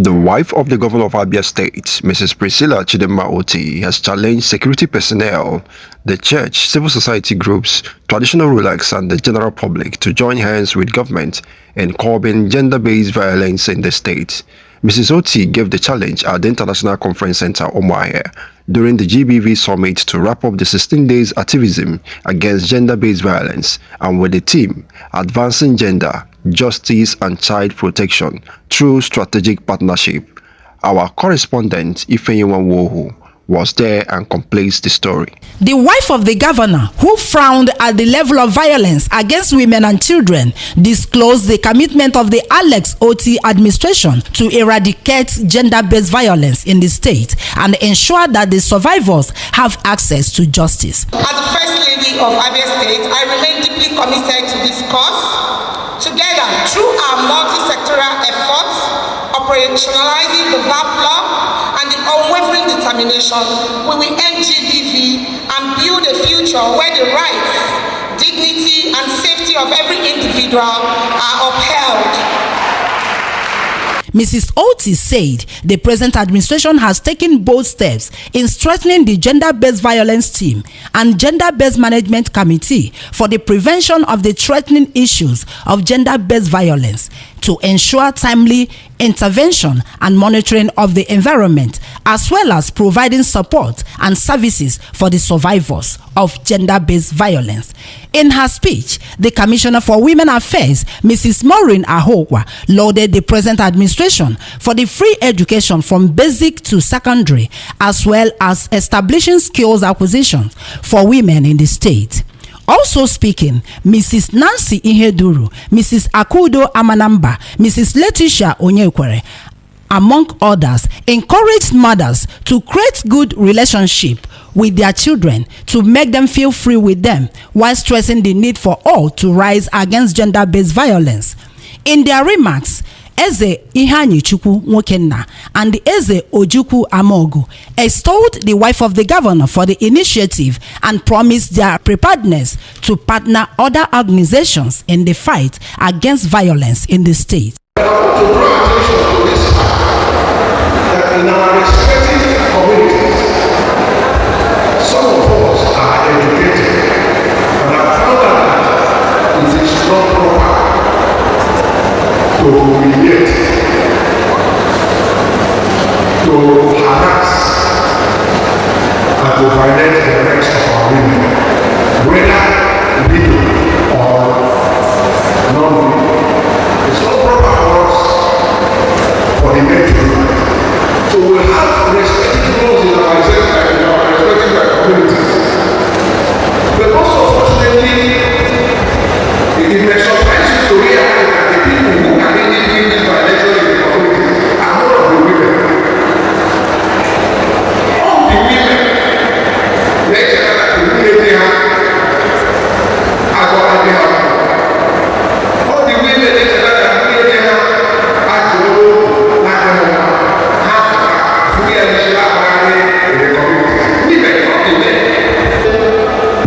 The wife of the governor of Abia State, Mrs. Priscilla Chidema Oti, has challenged security personnel, the church, civil society groups, traditional rulers, and the general public to join hands with government in curbing gender-based violence in the state. Mrs. Oti gave the challenge at the International Conference Center, Umuahia, during the GBV summit to wrap up the 16 days activism against gender-based violence and with the theme Advancing Gender, Justice and Child Protection through Strategic Partnership. Our correspondent, Ifeyiwa Wohu, was there and completes the story. The wife of the governor, who frowned at the level of violence against women and children, disclosed the commitment of the Alex Oti administration to eradicate gender-based violence in the state and ensure that the survivors have access to justice. As the First Lady of Abia State, I remain deeply committed to this cause. Together, through our multi-sectoral efforts, operationalizing the VAP law and the unwavering determination, we will end GBV and build a future where the rights, dignity, and safety of every individual are upheld. Mrs. Oti said the present administration has taken bold steps in strengthening the gender-based violence team and gender-based management committee for the prevention of the threatening issues of gender-based violence to ensure timely intervention and monitoring of the environment, as well as providing support and services for the survivors of gender-based violence. In her speech, the Commissioner for Women Affairs, Mrs. Maureen Ahokwa, lauded the present administration for the free education from basic to secondary, as well as establishing skills acquisitions for women in the state. Also speaking, Mrs. Nancy Iheduru, Mrs. Akudo Amanamba, Mrs. Letitia Onyekwere, among others, encouraged mothers to create good relationship with their children to make them feel free with them, while stressing the need for all to rise against gender-based violence. In their remarks, Eze Ihanyichukwu Nwokenna and Eze Ojukwu Amogu extolled the wife of the governor for the initiative and promised their preparedness to partner other organizations in the fight against violence in the state. I want to draw attention to this fact that in our respective communities, some of us are educated and have found out that it is not proper to humiliate, to harass, and to violate the rights of our women, whether legal or non-legal. It's not proper for us for the men to do that. So we have respective laws in our respective communities. But also, unfortunately, it may surprise you to realize that the people who are engaging in violation in the community are more of the women. All the women, they say that the community has already happened. All the women, they say that the community has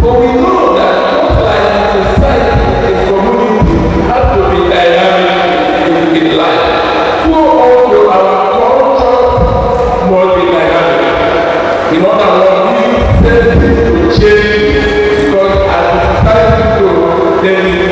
but we know that just like society and community has to be dynamic in life, so also our culture must be dynamic. In other words, we need to change because as the society grows, then the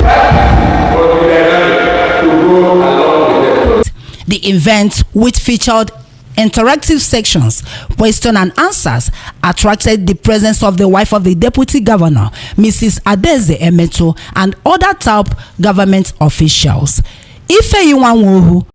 practice must be dynamic to go along with them. The event, which featured interactive sections, question and answers, attracted the presence of the wife of the deputy governor, Mrs. Adeze Emeto, and other top government officials. Ifeyiwa Wohu